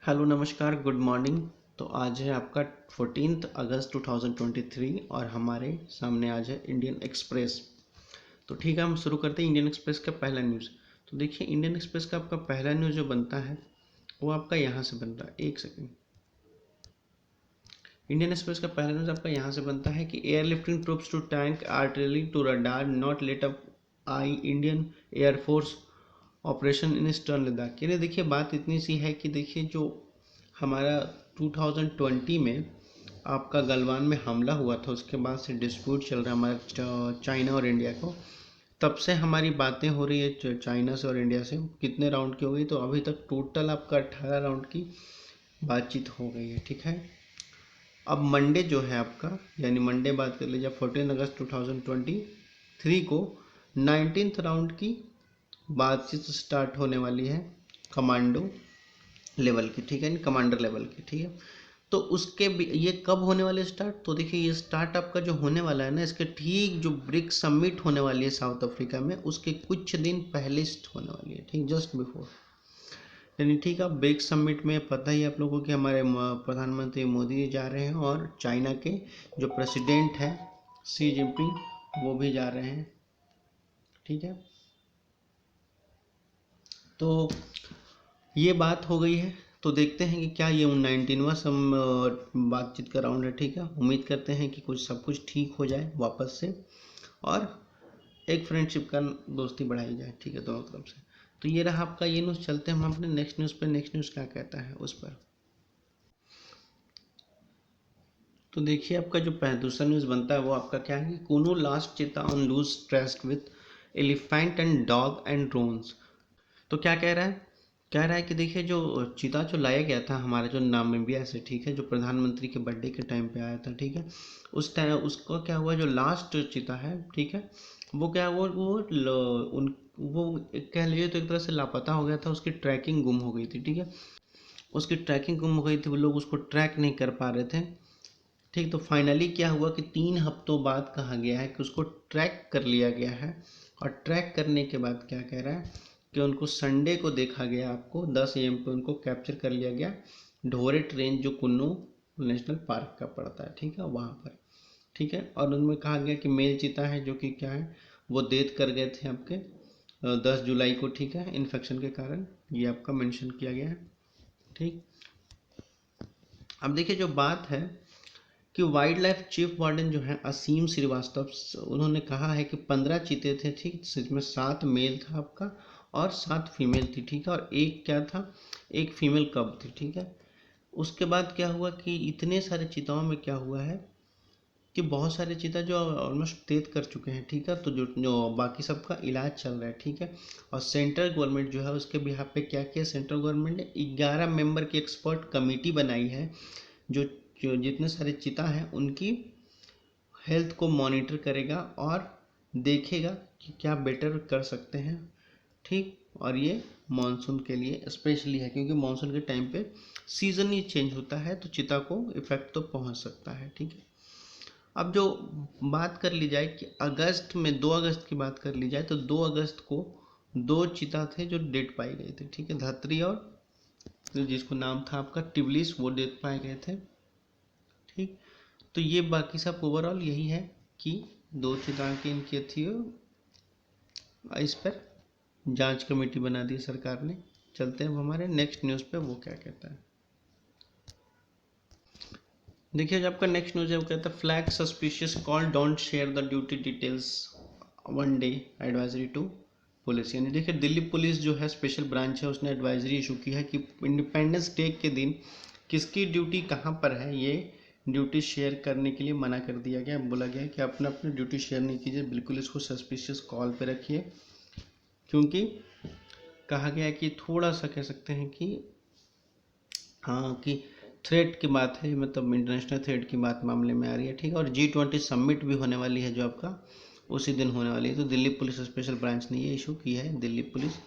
Hello नमस्कार good morning. तो आज है आपका 14 अगस्त 2023 और हमारे सामने आज है इंडियन एक्सप्रेस। तो ठीक है, हम शुरू करते हैं इंडियन एक्सप्रेस का पहला न्यूज़। तो देखिए, इंडियन एक्सप्रेस का आपका पहला न्यूज़ जो बनता है वो आपका यहाँ से बनता है। एक सेकेंड। इंडियन एक्सप्रेस का पहला न्यूज़ आपका यहाँ से बनता है कि airlifting troops to tank artillery to radar not let up I Indian air force operation in eastern Ladakh. यानी देखिए, बात इतनी सी है कि देखिए, जो हमारा 2020 में आपका गलवान में हमला हुआ था, उसके बाद से डिस्प्यूट चल रहा है हमारा चाइना और इंडिया को। तब से हमारी बातें हो रही है चाइना से और इंडिया से। कितने राउंड की हो गई? तो अभी तक टोटल आपका 18 राउंड की बातचीत हो गई है। ठीक है, अब मंडे जो है आपका, यानी मंडे बात कर लीजिए 14 अगस्त 2023 को 19th राउंड की बातचीत स्टार्ट होने वाली है कमांडो लेवल की। ठीक है, कमांडर लेवल की। ठीक है, तो उसके ये कब होने वाले स्टार्ट? तो देखिए, ये स्टार्ट आपका जो होने वाला है ना, इसके ठीक जो ब्रिक्स समिट होने वाली है साउथ अफ्रीका में, उसके कुछ दिन पहले होने वाली है। ठीक, जस्ट बिफोर। यानी ठीक है, ब्रिक्स समिट में पता ही आप लोगों को कि हमारे प्रधानमंत्री मोदी जी जा रहे हैं और चाइना के जो प्रेसिडेंट हैं शी जिनपिंग वो भी जा रहे हैं। ठीक है, तो ये बात हो गई है। तो देखते हैं कि क्या ये 19वां बातचीत का राउंड है। ठीक है, उम्मीद करते हैं कि सब कुछ ठीक हो जाए वापस से और एक फ्रेंडशिप का दोस्ती बढ़ाई जाए। ठीक है, दोनों तरफ से। तो ये रहा आपका ये न्यूज़। चलते हैं हम अपने नेक्स्ट न्यूज़ पे। नेक्स्ट न्यूज़ क्या कहता है उस पर। तो देखिए, आपका जो दूसरा न्यूज़ बनता है वो आपका क्या है कि Kuno last cheetah on loose stressed with elephant and dog and drones. तो क्या कह रहा है कि देखिए, जो चीता जो लाया गया था हमारे जो नामीबिया से, ठीक है, जो प्रधानमंत्री के बर्थडे के टाइम पे आया था। ठीक है, उस टाइम उसको क्या हुआ, जो लास्ट चीता है, ठीक है, वो क्या हुआ, वो कह लीजिए तो एक तरह से लापता हो गया था। उसकी ट्रैकिंग गुम हो गई थी। ठीक है, उसकी ट्रैकिंग गुम हो गई थी, वो लोग उसको ट्रैक नहीं कर पा रहे थे। ठीक, तो फाइनली क्या हुआ कि 3 हफ्तों बाद कहा गया है कि उसको ट्रैक कर लिया गया है। और ट्रैक करने के बाद क्या कह रहा है कि उनको संडे को देखा गया, आपको 10 AM पे उनको कैप्चर कर लिया गया ढोरेट रेंज जो कुन्नू नेशनल पार्क का पड़ता है। ठीक है, वहाँ पर। ठीक है, और उनमें कहा गया कि मेल चीता है जो कि क्या है, वो डेथ कर गए थे आपके 10 जुलाई को। ठीक है, इन्फेक्शन के कारण, ये आपका मेंशन किया गया है। ठीक, अब देखिए, जो बात है कि वाइल्ड लाइफ चीफ वार्डन जो है असीम श्रीवास्तव, उन्होंने कहा है कि 15 चीते थे। ठीक, जिसमें 7 मेल था आपका और 7 फीमेल थी। ठीक है, और एक क्या था, एक फीमेल कब थी। ठीक है, उसके बाद क्या हुआ कि इतने सारे चीताओं में क्या हुआ है कि बहुत सारे चीता जो ऑलमोस्ट डेथ कर चुके हैं। ठीक है, तो जो बाकी सबका इलाज चल रहा है। ठीक है, और सेंट्रल गवर्नमेंट जो है उसके बिहाफ पे क्या किया, सेंट्रल गवर्नमेंट ने 11 मेंबर की एक्सपर्ट कमेटी बनाई है जो जो जितने सारे चिता हैं उनकी हेल्थ को मॉनिटर करेगा और देखेगा कि क्या बेटर कर सकते हैं। ठीक, और ये मानसून के लिए स्पेशली है, क्योंकि मानसून के टाइम पे सीज़न ही चेंज होता है, तो चिता को इफेक्ट तो पहुंच सकता है। ठीक है, अब जो बात कर ली जाए कि अगस्त में 2 अगस्त की बात कर ली जाए, तो 2 अगस्त को 2 चिता थे जो डेड पाए गए थे। ठीक है, धतरी और जिसको नाम था आपका टिबलिस, वो डेड पाए गए थे। ठीक, तो ये बाकी सब ओवरऑल यही है कि 2 चिता की इनकी थी। इस पर जांच कमेटी बना दी सरकार ने। चलते हैं अब हमारे नेक्स्ट न्यूज़ पे, वो क्या कहता है। देखिए, जो आपका नेक्स्ट न्यूज़ है वो कहता है flag suspicious call don't share the duty details 1 day advisory to police. यानी देखिए, दिल्ली पुलिस जो है स्पेशल ब्रांच है, उसने एडवाइजरी इशू की है कि इंडिपेंडेंस डे के दिन किसकी ड्यूटी कहाँ पर है, ये ड्यूटी शेयर करने के लिए मना कर दिया गया। बोला गया है कि अपना अपनी ड्यूटी शेयर नहीं कीजिए, बिल्कुल इसको सस्पिशियस कॉल पे रखिए। क्योंकि कहा गया है कि थोड़ा सा कह सकते हैं कि हाँ, कि थ्रेट की बात है, मतलब इंटरनेशनल थ्रेट की बात मामले में आ रही है। ठीक है, और G20 समिट भी होने वाली है जो आपका उसी दिन होने वाली है। तो दिल्ली पुलिस स्पेशल ब्रांच ने ये इशू किया है दिल्ली पुलिस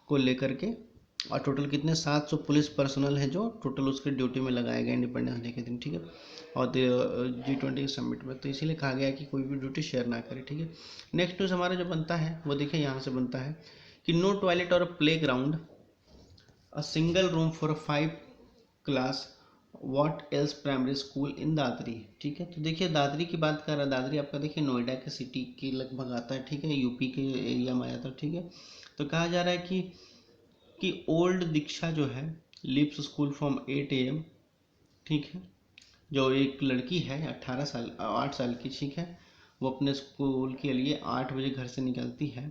को लेकर के। और टोटल कितने 700 पुलिस पर्सनल है जो टोटल उसके ड्यूटी में लगाए गए इंडिपेंडेंस डे के दिन। ठीक है, और G20 समिट में, तो इसीलिए कहा गया है कि कोई भी ड्यूटी शेयर ना करे। ठीक है, नेक्स्ट न्यूज़ हमारा जो बनता है वो देखिए यहाँ से बनता है कि नो टॉयलेट और play ground a single room for 5 class what else primary school इन दादरी। ठीक है, तो देखिए दादरी की बात कर रहा है। दादरी आपका देखिए नोएडा के सिटी के लगभग आता है। ठीक है, यूपी के एरिया में आ जाता है। ठीक है, तो कहा जा रहा है कि ओल्ड दीक्षा जो है लिव्स स्कूल फ्रॉम 8 AM। ठीक है, जो एक लड़की है 8 साल की, ठीक है, वो अपने स्कूल के लिए 8 बजे घर से निकलती है।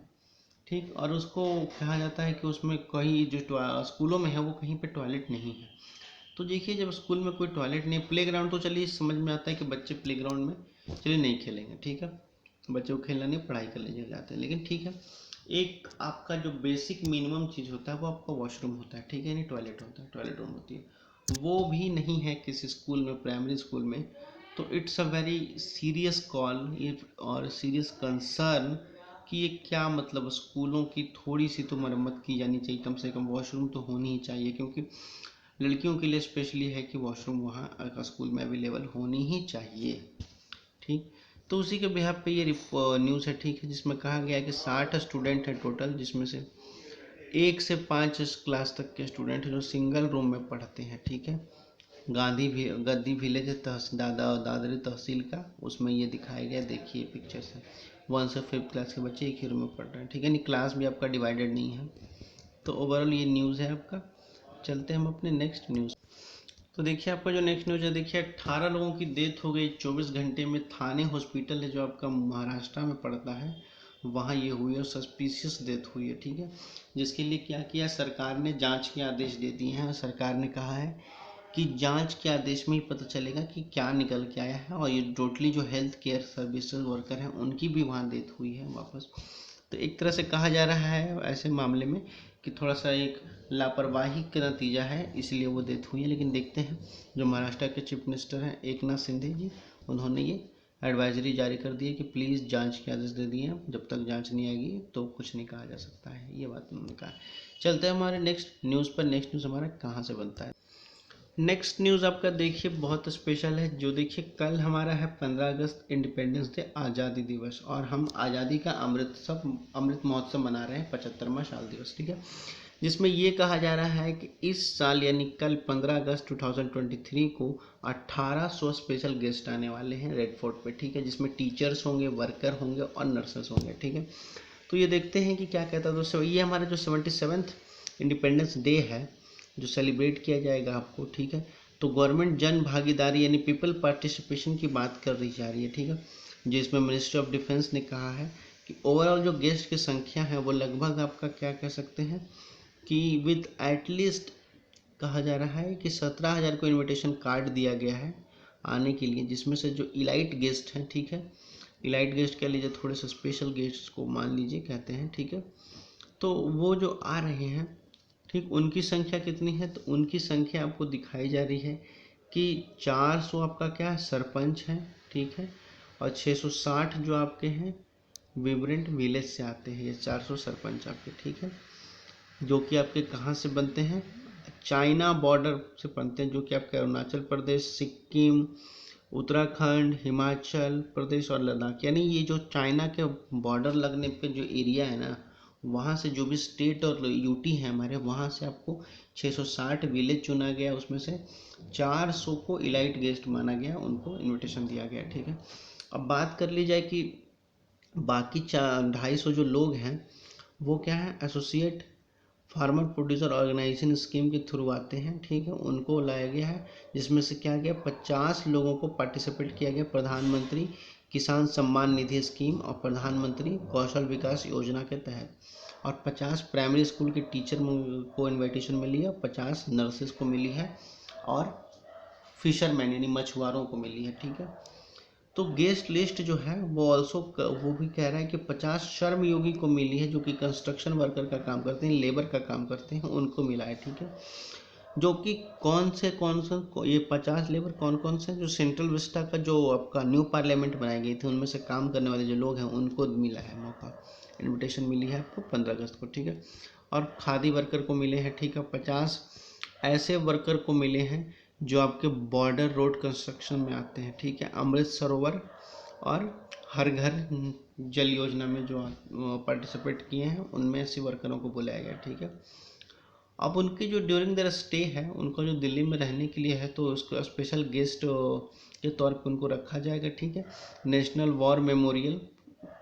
ठीक, और उसको कहा जाता है कि उसमें कहीं जो स्कूलों में है वो कहीं पे टॉयलेट नहीं है। तो देखिए जब स्कूल में कोई टॉयलेट नहीं, प्ले ग्राउंड तो चलिए समझ में आता है कि बच्चे प्ले ग्राउंड में चलिए नहीं खेलेंगे। ठीक है, बच्चे को खेलना नहीं, पढ़ाई करने जाते हैं। लेकिन ठीक है, एक आपका जो बेसिक मिनिमम चीज़ होता है वो आपका वॉशरूम होता है। ठीक है, नहीं टॉयलेट होता है, टॉयलेट रूम होती है, वो भी नहीं है किसी स्कूल में, प्राइमरी स्कूल में। तो it's a very serious call और सीरियस कंसर्न कि ये क्या मतलब स्कूलों की थोड़ी सी तो मरम्मत की जानी चाहिए, कम से कम वॉशरूम तो होनी ही चाहिए, क्योंकि लड़कियों के लिए स्पेशली है कि वॉशरूम वहाँ स्कूल में अवेलेबल होनी ही चाहिए। ठीक, तो उसी के बिहाफ पे ये न्यूज़ है। ठीक है, जिसमें कहा गया है कि 60 स्टूडेंट है टोटल, जिसमें से 1 से 5 क्लास तक के स्टूडेंट हैं जो सिंगल रूम में पढ़ते हैं। ठीक है, गद्दी विलेज है दादरी तहसील का, उसमें ये दिखाया गया। देखिए पिक्चर से 1 से 5 क्लास के बच्चे एक ही रूम में पढ़ रहे हैं। ठीक है, नहीं क्लास भी आपका डिवाइडेड नहीं है। तो ओवरऑल ये न्यूज़ है आपका। चलते हैं हम अपने नेक्स्ट न्यूज़। तो देखिए आपका जो नेक्स्ट न्यूज़ है, देखिए 18 लोगों की डेथ हो गई 24 घंटे में। थाने हॉस्पिटल है जो आपका महाराष्ट्र में पड़ता है, वहाँ ये हुई और सस्पिशियस डेथ हुई है। ठीक है, जिसके लिए क्या किया सरकार ने, जांच के आदेश दे दिए हैं। सरकार ने कहा है कि जांच के आदेश में ही पता चलेगा कि क्या निकल के आया है। और ये टोटली जो हेल्थ केयर सर्विसेज वर्कर हैं उनकी भी वहाँ डेथ हुई है वापस। तो एक तरह से कहा जा रहा है ऐसे मामले में कि थोड़ा सा एक लापरवाही का नतीजा है, इसलिए वो डेथ हुई है। लेकिन देखते हैं, जो महाराष्ट्र के चीफ मिनिस्टर हैं एकनाथ शिंदे जी, उन्होंने ये एडवाइजरी जारी कर दी है कि प्लीज़ जांच के आदेश दे दिए हैं, जब तक जांच नहीं आएगी तो कुछ नहीं कहा जा सकता है, ये बात उन्होंने कहा। चलते हैं हमारे नेक्स्ट न्यूज़ पर। नेक्स्ट न्यूज़ हमारा कहाँ से बनता है। नेक्स्ट न्यूज़ आपका देखिए बहुत स्पेशल है। जो देखिए कल हमारा है 15 अगस्त, इंडिपेंडेंस डे, आज़ादी दिवस, और हम आज़ादी का अमृत महोत्सव मना रहे हैं, 75वां साल दिवस। ठीक है, जिसमें ये कहा जा रहा है कि इस साल यानी कल 15 अगस्त 2023 को 1800 स्पेशल गेस्ट आने वाले हैं रेड फोर्ट पे। ठीक है, जिसमें टीचर्स होंगे, वर्कर होंगे और नर्सेस होंगे। ठीक है, तो ये देखते हैं कि क्या कहता है। दोस्तों ये हमारा जो 77th इंडिपेंडेंस डे है जो सेलिब्रेट किया जाएगा आपको। ठीक है, तो गवर्नमेंट जन भागीदारी यानी पीपल पार्टिसिपेशन की बात कर रही जा रही है। ठीक है, जिसमें मिनिस्ट्री ऑफ डिफेंस ने कहा है कि ओवरऑल जो गेस्ट की संख्या है वो लगभग आपका क्या कह सकते हैं कि विद एटलीस्ट कहा जा रहा है कि 17,000 को इनविटेशन कार्ड दिया गया है आने के लिए, जिसमें से जो इलाइट गेस्ट हैं, ठीक है, इलाइट गेस्ट कह लीजिए, थोड़े से स्पेशल गेस्ट को मान लीजिए कहते हैं। ठीक है, तो वो जो आ रहे हैं, ठीक, उनकी संख्या कितनी है, तो उनकी संख्या आपको दिखाई जा रही है कि 400 आपका क्या सरपंच हैं। ठीक है, और 660 जो आपके हैं विब्रेंट विलेज से आते हैं, ये 400 सरपंच आपके। ठीक है, जो कि आपके कहाँ से बनते हैं, चाइना बॉर्डर से बनते हैं, जो कि आपके अरुणाचल प्रदेश, सिक्किम, उत्तराखंड, हिमाचल प्रदेश और लद्दाख, यानी ये जो चाइना के बॉर्डर लगने पे जो एरिया है ना, वहाँ से जो भी स्टेट और यूटी है हमारे, वहाँ से आपको 660 विलेज चुना गया, उसमें से 400 को इलाइट गेस्ट माना गया, उनको इनविटेशन दिया गया। ठीक है, अब बात कर ली जाए कि बाकी 250 जो लोग हैं वो क्या है, associate farmer producer organization scheme के थ्रू आते हैं। ठीक है, उनको लाया गया है, जिसमें से क्या गया 50 लोगों को पार्टिसिपेट किया गया प्रधानमंत्री किसान सम्मान निधि स्कीम और प्रधानमंत्री कौशल विकास योजना के तहत। और 50 प्राइमरी स्कूल के टीचर को इनविटेशन मिली है, 50 नर्सेज को मिली है और फिशरमैन यानी मछुआरों को मिली है। ठीक है, तो गेस्ट लिस्ट जो है वो भी कह रहा है कि 50 श्रम योगी को मिली है, जो कि कंस्ट्रक्शन वर्कर का काम करते हैं, लेबर का काम करते हैं, उनको मिला है। ठीक है, जो कि कौन से ये 50 लेबर कौन कौन से, जो सेंट्रल विस्टा का जो आपका न्यू पार्लियामेंट बनाई गई थी उनमें से काम करने वाले जो लोग हैं उनको मिला है मौका, इनविटेशन मिली है आपको 15 अगस्त को। ठीक है, और खादी वर्कर को मिले हैं। ठीक है, 50 ऐसे वर्कर को मिले हैं जो आपके बॉर्डर रोड कंस्ट्रक्शन में आते हैं। ठीक है, अमृत सरोवर और हर घर जल योजना में जो पार्टिसिपेट किए हैं उनमें ऐसे वर्करों को बुलाया गया। ठीक है, अब उनकी जो ड्यूरिंग देयर स्टे है, उनका जो दिल्ली में रहने के लिए है, तो उसको स्पेशल गेस्ट के तौर पे उनको रखा जाएगा, ठीक है। नेशनल वॉर मेमोरियल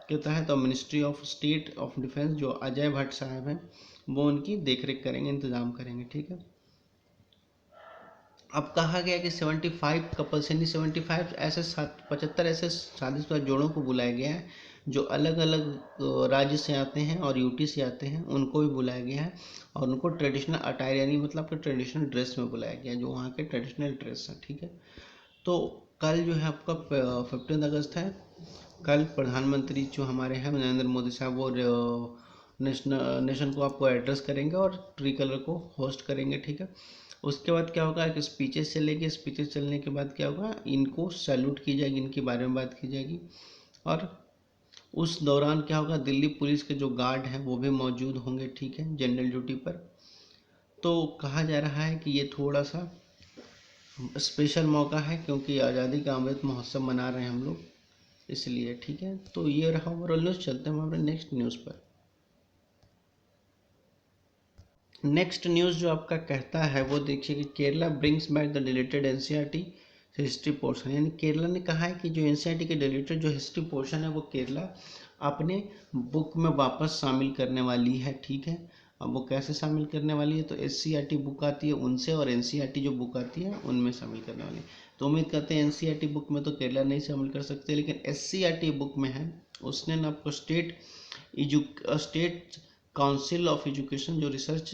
के तहत तो ministry of state of defence जो अजय भट्ट साहब हैं वो उनकी देखरेख करेंगे, इंतजाम करेंगे, ठीक है। अब कहा गया कि 75 कपल्स यानी 75 ऐसे 75 ऐसे शादीशुदा जोड़ों को बुलाया गया है जो अलग अलग राज्य से आते हैं और यूटी से आते हैं, उनको भी बुलाया गया है। और उनको ट्रेडिशनल अटायर यानी मतलब कि ट्रेडिशनल ड्रेस में बुलाया गया है, जो वहाँ के ट्रेडिशनल ड्रेस हैं, ठीक है। तो कल जो है आपका 15 अगस्त है। कल प्रधानमंत्री जो हमारे हैं नरेंद्र मोदी साहब वो नेशन को आपको एड्रेस करेंगे और ट्री कलर को होस्ट करेंगे, ठीक है। उसके बाद क्या होगा कि स्पीचेस चलेगी, स्पीचेस चलने के बाद क्या होगा, इनको सैल्यूट की जाएगी, इनके बारे में बात की जाएगी। और उस दौरान क्या होगा, दिल्ली पुलिस के जो गार्ड हैं वो भी मौजूद होंगे, ठीक है, जनरल ड्यूटी पर। तो कहा जा रहा है कि ये थोड़ा सा स्पेशल मौका है क्योंकि आज़ादी का अमृत महोत्सव मना रहे हैं हम लोग, इसलिए, ठीक है। तो ये रहा ओवरऑल न्यूज़। चलते हैं हम अपने नेक्स्ट न्यूज़ पर। नेक्स्ट न्यूज़ जो आपका कहता है वो देखिए कि Kerala brings back the deleted NCERT history portion, यानी केरला ने कहा है कि जो एनसीईआरटी के डिलीटेड जो हिस्ट्री पोर्शन है वो केरला अपने बुक में वापस शामिल करने वाली है, ठीक है। अब वो कैसे शामिल करने वाली है, तो एससीईआरटी बुक आती है उनसे और एनसीईआरटी जो बुक आती है उनमें शामिल करने वाली है। तो उम्मीद करते हैं एनसीईआरटी बुक में तो केरला नहीं शामिल कर सकते, लेकिन एससीईआरटी बुक में है, उसने ना आपको स्टेट काउंसिल ऑफ एजुकेशन जो रिसर्च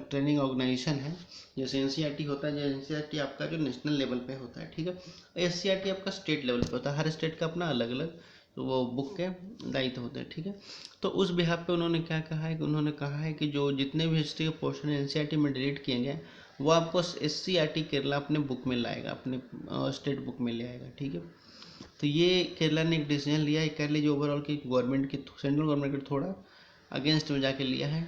ट्रेनिंग ऑर्गेनाइजेशन है, जैसे एनसीईआरटी होता है, एनसीईआरटी आपका जो नेशनल लेवल पे होता है, ठीक है, एससीईआरटी आपका स्टेट लेवल पे होता है, हर स्टेट का अपना अलग अलग तो वो बुक के दायित्व होते हैं, ठीक है। तो उस बिहाफ पे उन्होंने क्या कहा है कि उन्होंने कहा है कि जो जितने भी हिस्ट्री के पोर्शन एनसीईआरटी में डिलीट किए गए वो आपको एससीईआरटी केरला अपने बुक में लाएगा, अपने स्टेट बुक में ले आएगा, ठीक है। तो ये केरला ने एक डिसीजन लिया है, कह लीजिए ओवरऑल की गवर्नमेंट की, सेंट्रल गवर्नमेंट के थोड़ा अगेंस्ट में जाके लिया है।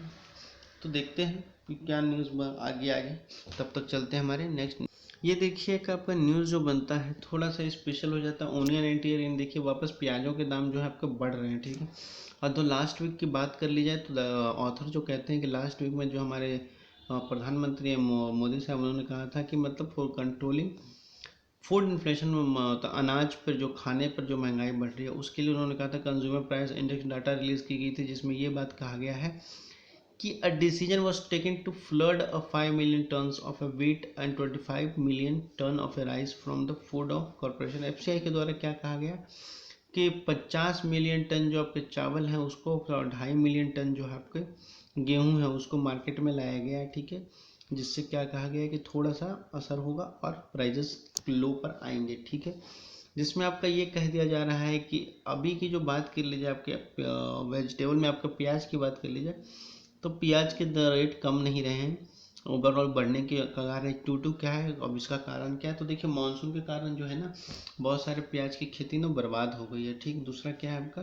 तो देखते हैं कि क्या न्यूज़ आगे आगे, तब तक चलते हैं हमारे नेक्स्ट। ये देखिए कि आपका न्यूज़ जो बनता है थोड़ा सा स्पेशल हो जाता है। ओनियन एंटी इन देखिए वापस प्याजों के दाम जो है आपके बढ़ रहे हैं, ठीक है। और तो लास्ट वीक की बात कर ली जाए तो ऑथर जो कहते हैं कि लास्ट वीक में जो हमारे प्रधानमंत्री मोदी साहब उन्होंने कहा था कि मतलब फॉर कंट्रोलिंग फूड इन्फ्लेशन में तो अनाज पर जो खाने पर जो महंगाई बढ़ रही है उसके लिए उन्होंने कहा था consumer price index data release की गई थी, जिसमें ये बात कहा गया है कि a decision was taken to flood a 5 million tons of a wheat and 25 million ton of a rice from the food of corporation. FCI के द्वारा क्या कहा गया कि 50 मिलियन टन जो आपके चावल हैं उसको और 2.5 मिलियन टन जो है आपके गेहूं है उसको मार्केट में लाया गया है, ठीक है। जिससे क्या कहा गया है कि थोड़ा सा असर होगा और प्राइजेस लो पर आएंगे, ठीक है। जिसमें आपका ये कह दिया जा रहा है कि अभी की जो बात कर लीजिए आपके वेजिटेबल में आपका प्याज की बात कर लीजिए तो प्याज के रेट कम नहीं रहे हैं, ओवरऑल बढ़ने के कगार है। टू क्या है, अब इसका कारण क्या है, तो देखिए मानसून के कारण जो है ना बहुत सारे प्याज की खेती ना बर्बाद हो गई है, ठीक। दूसरा क्या है आपका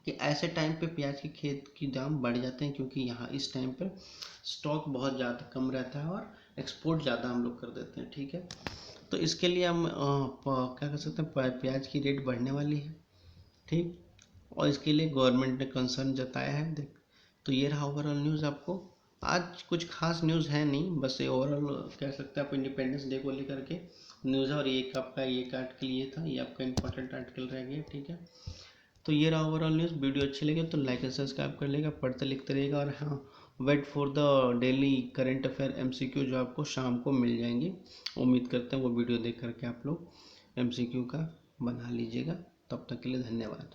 कि ऐसे टाइम पे प्याज के खेत की दाम बढ़ जाते हैं क्योंकि यहाँ इस टाइम पर स्टॉक बहुत ज़्यादा कम रहता है और एक्सपोर्ट ज़्यादा हम लोग कर देते हैं, ठीक है। तो इसके लिए हम क्या कर सकते हैं, प्याज की रेट बढ़ने वाली है, ठीक। और इसके लिए गवर्नमेंट ने कंसर्न जताया है, देख। तो ये रहा ओवरऑल न्यूज़। आपको आज कुछ खास न्यूज़ है नहीं, बस ये ओवरऑल कह सकते हैं आप इंडिपेंडेंस डे को लेकर के न्यूज़ है। और ये आपका ये आर्टिकल ये था, ये आपका इंपॉर्टेंट आर्टिकल रह गया, ठीक है। तो ये रहा ओवरऑल न्यूज़। वीडियो अच्छी लगे तो लाइक एंड सब्सक्राइब कर लेगा, पढ़ते लिखते रहेगा। और हाँ, wait for the daily current affair MCQ जो आपको शाम को मिल जाएंगे। उम्मीद करते हैं वो वीडियो देख करके आप लोग एमसीक्यू का बना लीजिएगा। तब तक के लिए धन्यवाद।